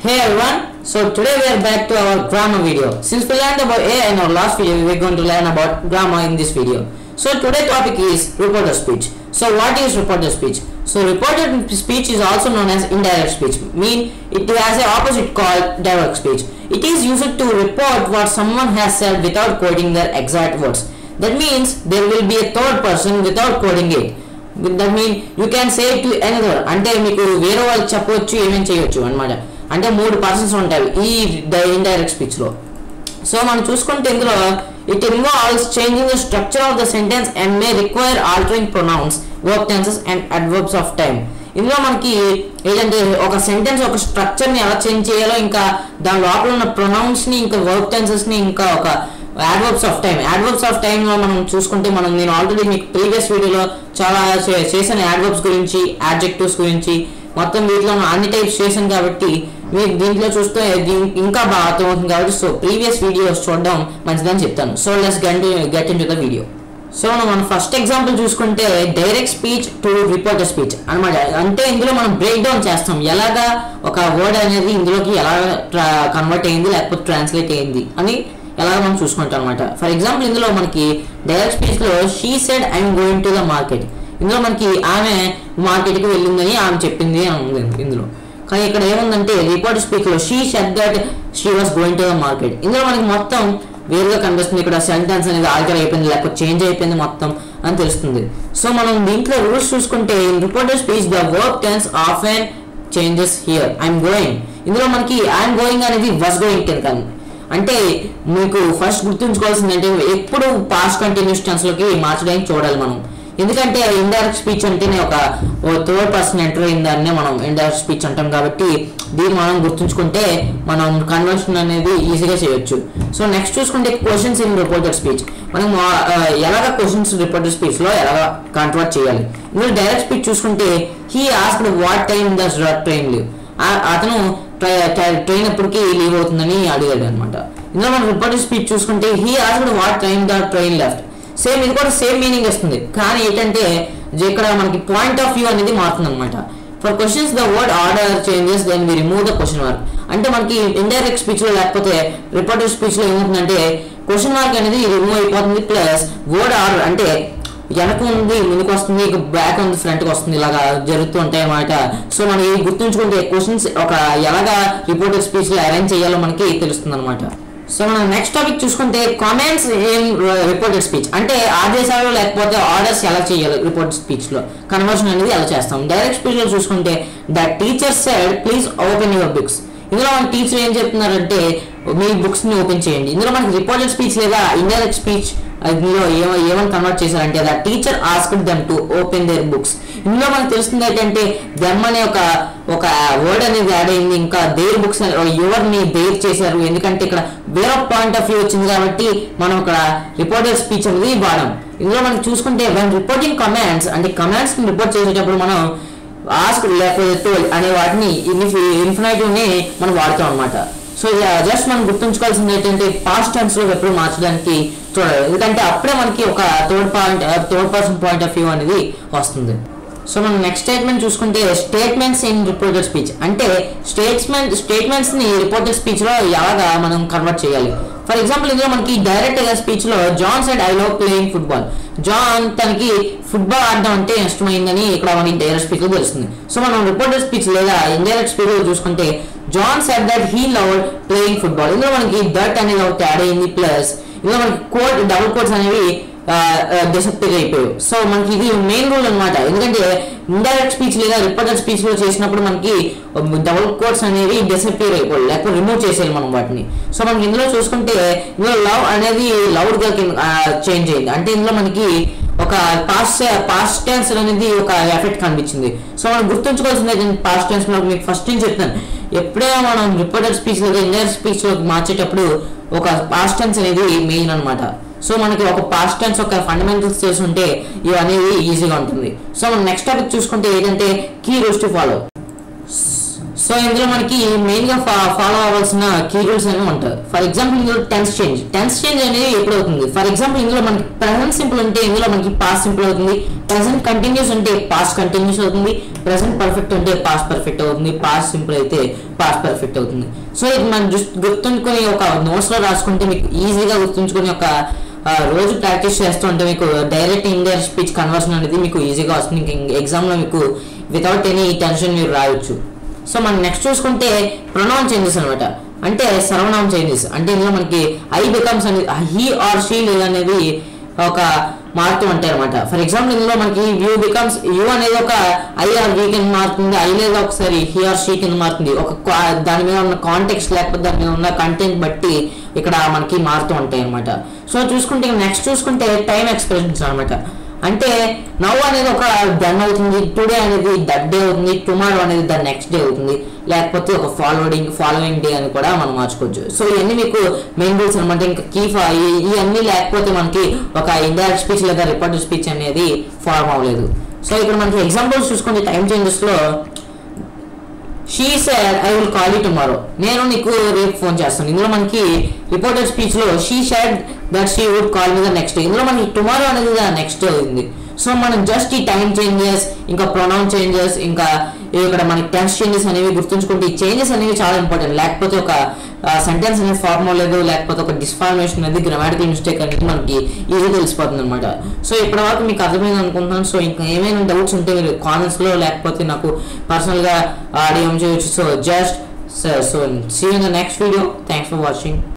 Hey everyone, so today we are back to our grammar video. Since we learned about AI in our last video, we are going to learn about grammar in this video. So today's topic is reporter speech. So what is reporter speech? So reporter speech is also known as indirect speech, mean it has an opposite called direct speech. It is used to report what someone has said without quoting their exact words. That means there will be a third person without quoting it. That means you can say it to another. అంటే మీకు వేరే వాళ్ళు చెప్పవచ్చు ఏమేం చేయొచ్చు అన్నమాట. అంటే మూడు పర్సన్స్ ఉంటాయి ఈ ఇండైరెక్ట్ స్పీచ్ లో. సో మనం చూసుకుంటే ఇందులో it involves changing the structure of the sentence and may require altering pronouns, verb tenses and adverbs of time. ఇందులో మనకి ఏంటంటే ఒక సెంటెన్స్ ఒక స్ట్రక్చర్ ని ఎలా చేంజ్ చేయాలో, ఇంకా దాని లోపల ఉన్న ప్రొనౌన్స్ ని, ఇంకా వర్బ్ టెన్సెస్ ని, ఇంకా ఒక అడ్వర్బ్స్ ఆఫ్ టైం లో మనం చూసుకుంటే నేను ఆల్రెడీ మీకు ప్రీవియస్ వీడియోలో చాలా చేసిన అడ్వర్బ్స్ గురించి, అడ్జెక్టివ్స్ గురించి మొత్తం వీటిలో అన్ని టైప్స్ చేశాను కాబట్టి మీరు దీంట్లో చూస్తే ఇంకా బాగా అర్థమవుతుంది కాబట్టి సో ప్రీవియస్ వీడియోస్ చూడడం మంచిదని చెప్తాను. So let's get in to the video. So మనం ఫస్ట్ ఎగ్జాంపుల్ చూసుకుంటే direct speech to reporter speech అనమాట. అంటే ఇందులో మనం బ్రేక్ డౌన్ చేస్తాం, ఎలాగా ఒక వర్డ్ అనేది ఇందులోకి ఎలా కన్వర్ట్ అయింది లేకపోతే ట్రాన్స్లేట్ అయింది అని ఎలా మనం చూసుకుంటాం అనమాట. ఫర్ ఎగ్జాంపుల్ ఇందులో మనకి డైరెక్ట్ స్పీచ్ లో she said I'm going to the market. ఇందులో మనకి ఆమె మార్కెట్కి వెళ్ళిందని ఆమె చెప్పింది అని ఉంది ఇందులో. కానీ ఇక్కడ ఏముందంటే రిపోర్టర్ స్పీచ్ లో she said that she was going to the market. ఇందులో మనకి మొత్తం వేరుగా కనిపిస్తుంది. ఇక్కడ సెంటెన్స్ అనేది ఆల్టర్ అయిపోయింది లేకపోతే చేంజ్ అయిపోయింది మొత్తం అని తెలుస్తుంది. సో మనం దీంట్లో రూల్స్ చూసుకుంటే reporter speech the verb tense often changes here. I'm going ఇందులో మనకి ఐఎమ్ గోయింగ్ అనేది వాస్ గోయింగ్ కింద. అంటే మీకు ఫస్ట్ గుర్తుంచుకోవాల్సింది అంటే ఎప్పుడు పాస్ట్ కంటిన్యూస్ టెన్స్ లోకి మార్చడానికి చూడాలి మనం. ఎందుకంటే ఇండైరెక్ట్ స్పీచ్ అంటేనే ఒక థర్డ్ పర్సన్ ఎంటర్ అయిందాన్నే మనం ఇండైరెక్ట్ స్పీచ్ అంటాం కాబట్టి దీన్ని మనం గుర్తుంచుకుంటే మనం కన్వర్షన్ అనేది ఈజీగా చేయొచ్చు. సో నెక్స్ట్ చూసుకుంటే క్వశ్చన్స్ ఇన్ రిపోర్టర్ స్పీచ్. మనం ఎలాగ క్వశ్చన్స్ రిపోర్టర్ స్పీచ్ లో ఎలాగ కన్వర్ట్ చేయాలి. ఇందులో డైరెక్ట్ స్పీచ్ చూసుకుంటే he asked what time does train leave. అతను ట్రైన్ ఎప్పటికీ లీవ్ అవుతుందని అడిగాడు అనమాట. ఇందులో మనం రిపోర్టర్ స్పీచ్ చూసుకుంటే he asked what time the train left. Same ఇది కూడా సేమ్ మీనింగ్ వస్తుంది, కానీ ఏంటంటే ఇక్కడ మనకి పాయింట్ ఆఫ్ వ్యూ అనేది మారుతుంది అనమాట. For questions the word order changes then we remove the question mark. అంటే మనకి ఇండైరెక్ట్ స్పీచ్ లో లేకపోతే రిపోర్టర్ స్పీచ్ లో ఏమవుతుందంటే క్వశ్చన్ మార్క్ అనేది రిమూవ్ అయిపోతుంది. ప్లస్ వర్డ్ ఆర్డర్ అంటే వెనక ఉంది ముందుకు వస్తుంది, బ్యాక్ ఉంది ఫ్రంట్కి వస్తుంది, ఇలాగా జరుగుతూ ఉంటాయి అన్నమాట. సో మనం గుర్తుంచుకుంటే క్వశ్చన్స్ ఒక ఎలాగా రిపోర్టర్ స్పీచ్ లో అరేంజ్ చేయాలో మనకి తెలుస్తుంది అనమాట. సో మనం నెక్స్ట్ టాపిక్ చూసుకుంటే కామెంట్స్ ఇన్ రిపోర్టెడ్ స్పీచ్. అంటే ఆదేశాలు లేకపోతే ఆర్డర్స్ ఎలా చేయాలి రిపోర్టెడ్ స్పీచ్ లో కన్వర్షన్ అనేది ఎలా చేస్తాం. డైరెక్ట్ స్పీచ్ లో చూసుకుంటే the teacher said please open your books. ఇందులో మన టీచర్ ఏం చెప్తున్నారంటే మీ బుక్స్ ని ఓపెన్ చేయండి. ఇందులో మనకి రిపోర్టెడ్ స్పీచ్ లేదా ఇండైరెక్ట్ స్పీచ్ ఇందులో ఏమని కన్వర్ట్ చేశారంటే the teacher asked them to open there books. ఇందులో మనకు తెలుస్తుంది ఏంటంటే దెమ్ అనే ఒక వర్డ్ అనేది యాడ్ అయింది, ఇంకా దేర్ బుక్స్ ఎవరిని దేర్ చేశారు. ఎందుకంటే ఇక్కడ వేరే పాయింట్ ఆఫ్ వ్యూ వచ్చింది కాబట్టి మనం ఇక్కడ రిపోర్టెడ్ స్పీచ్ అనేది వాడాం. ఇందులో మనం చూసుకుంటే వెన్ రిపోర్టింగ్ కమాండ్స్ అంటే కమాండ్స్ ని రిపోర్ట్ చేసేటప్పుడు మనం ఆస్క్ లేకపోతే టోల్డ్ అనే వాటిని ఇన్ఫినిటివ్ ని మనం వాడతాం అనమాట. సో జస్ట్ మనం గుర్తుంచుకోవాల్సింది ఏంటంటే పాస్ట్ టెన్స్ లో ఎప్పుడు మార్చడానికి చూడాలి, ఎందుకంటే అప్పుడే మనకి ఒక third person point of view అనేది వస్తుంది. సో మనం నెక్స్ట్ స్టేట్మెంట్ చూసుకుంటే స్టేట్మెంట్స్ ఇన్ రిపోర్టెడ్ స్పీచ్. అంటే స్టేట్మెంట్స్ ని రిపోర్టెడ్ స్పీచ్ లో ఎలాగా మనం కన్వర్ట్ చేయాలి. ఫర్ ఎగ్జాంపుల్ ఇందులో మనకి డైరెక్ట్ స్పీచ్ లో John said I love playing football. John తనకి ఫుట్బాల్ ఆడడం అంటే ఇష్టమైందని ఇక్కడ మనకి డైరెక్ట్ స్పీచ్ లో తెలుస్తుంది. సో మనం రిపోర్టెడ్ స్పీచ్ లేదా ఇండైరెక్ట్ స్పీచ్ లో చూసుకుంటే John said that he loved playing football. ఇందులో మనకి దట్ అనేది ఒకటి యాడ్ అయింది. ప్లస్ ఇందులో మనకి డబుల్ కోట్స్ అనేవి డిసప్పేర్ అయిపోయాయి. సో మనకి ఇది మెయిన్ రూల్ అనమాట. ఎందుకంటే ఇండైరెక్ట్ స్పీచ్ లేదా రిపోర్టెడ్ స్పీచ్ లో చేసినప్పుడు మనకి డబుల్ కోట్స్ అనేవి డిసప్పేర్ అయిపోయి లేకపోతే రిమూవ్ చేసేయాలి మనం వాటిని. సో మనకి ఇందులో చూసుకుంటే ఇందులో లవ్ అనేది లౌడ్ గా చేంజ్ అయింది. అంటే ఇందులో మనకి ఒక పాస్ట్ టెన్స్ అనేది ఒక ఎఫెక్ట్ కనిపించింది. సో మనం గుర్తుంచుకోవాల్సింది పాస్ట్ టెన్స్ లో మీకు ఫస్ట్ నుంచి చెప్తాను, ఎప్పుడైనా మనం రిపోర్టెడ్ స్పీచ్ లేదా ఇండైరెక్ట్ స్పీచ్ లో మార్చేటప్పుడు ఒక పాస్ట్ టెన్స్ అనేది మెయిన్ అనమాట. సో మనకి ఒక పాస్ట్ టెన్స్ ఒక ఫండమెంటల్స్ చేసి ఉంటే ఇవి అనేది ఈజీగా ఉంటుంది. సో మనం నెక్స్ట్ టాపిక్ చూసుకుంటే ఏంటంటే key rules to follow. So ఇందులో మనకి మెయిన్ గా ఫాలో అవ్వాల్సిన కీ రూల్స్ అనేవి ఉంటాయి. ఫర్ ఎగ్జాంపుల్ ఇందులో టెన్స్ చేంజ్ అనేది ఎప్పుడు అవుతుంది. ఫర్ ఎగ్జాంపుల్ ఇందులో మనకి ప్రెసెంట్ సింపుల్ ఉంటే ఇందులో మనకి పాస్ట్ సింపుల్ అవుతుంది, ప్రెసెంట్ కంటిన్యూస్ ఉంటే పాస్ట్ కంటిన్యూస్ అవుతుంది, ప్రెసెంట్ పర్ఫెక్ట్ ఉంటే పాస్ట్ పర్ఫెక్ట్ అవుతుంది, పాస్ట్ సింపుల్ అయితే పాస్ట్ పర్ఫెక్ట్ అవుతుంది. సో ఇది మనం జస్ట్ గుర్తుంచుకొని ఒక నోట్స్ లో రాసుకుంటే మీకు ఈజీగా గుర్తుంచుకొని ఒక రోజు ప్రాక్టీస్ చేస్తూ ఉంటే మీకు డైరెక్ట్ ఇండైరెక్ట్ స్పీచ్ కన్వర్షన్ అనేది మీకు ఈజీగా వస్తుంది. ఎగ్జామ్ లో మీకు వితౌట్ ఎనీ టెన్షన్ మీరు రాయొచ్చు. సో మనం నెక్స్ట్ చూసుకుంటే ప్రొనౌన్ చేంజెస్ అనమాట, అంటే సర్వనామం చేంజెస్. అంటే ఇందులో మనకి ఐ బికమ్స్ అనేది హీ ఆర్ షీ అనేది ఒక మారుతూ ఉంటాయి అనమాట. ఫర్ ఎగ్జాంపుల్ ఇందులో మనకి యూ బికమ్స్ యూ అనేది ఒక ఐ ఆర్ వీ కింద మారుతుంది, ఐ లేదా ఒకసారి హీ ఆర్ షీ కింద మారుతుంది. ఒక దాని మీద ఉన్న కాంటెక్స్ట్ లేకపోతే దాని మీద ఉన్న కంటెంట్ బట్టి ఇక్కడ మనకి మారుతూ ఉంటాయి అనమాట. సో చూసుకుంటే నెక్స్ట్ చూసుకుంటే టైం ఎక్స్ప్రెషన్స్ అనమాట. అంటే నౌ అనేది ఒక డన్ అవుతుంది, టుడే అనేది దట్ డే అవుతుంది, టుమారో అనేది ద నెక్స్ట్ డే అవుతుంది, లేకపోతే ఒక ఫాలోయింగ్ డే అని కూడా మనం మార్చుకోవచ్చు. సో ఇవన్నీ మీకు మెయిన్ రూల్స్ అనమాట. ఇంకా ఇవన్నీ లేకపోతే మనకి ఒక ఇండైరెక్ట్ స్పీచ్ లేదా రిపోర్టెడ్ స్పీచ్ అనేది ఫార్మ్ అవ్వలేదు. సో ఇక్కడ మనకి ఎగ్జాంపుల్స్ చూసుకుంటే టైం చేంజెస్ లో she said I will call you tomorrow, నేను నీకు రేపు ఫోన్ చేస్తాను. ఇందులో మనకి రిపోర్టెడ్ స్పీచ్ లో she said that she would call me the next day, ఇందులో మనకి టుమారో అనేది ద నెక్స్ట్ డే ఉంది. సో మనం జస్ట్ ఈ టైం చేంజెస్, ఇంకా ప్రొనౌన్ చేంజెస్, ఇంకా ఇక్కడ మనకి టెన్స్ చేంజెస్ అనేవి గుర్తుంచుకుంటే ఈ చేంజెస్ అనేవి చాలా ఇంపార్టెంట్. లేకపోతే ఒక సెంటెన్స్ అనేది ఫార్మ్ అవ్వలేదు, లేకపోతే ఒక డిస్ఫార్మేషన్ అనేది గ్రామాటికల్ మిస్టేక్ అనేది మనకి ఈజీగా తెలిసిపోతుంది అనమాట. సో ఇప్పటి వరకు మీకు అర్థమైంది అనుకుంటున్నాను. సో ఇంకా ఏమైనా డౌట్స్ ఉంటే మీరు కామెంట్స్ లో లేకపోతే నాకు పర్సనల్ గా డిఎం చేయొచ్చు. So just so see you in the next video. Thanks for watching.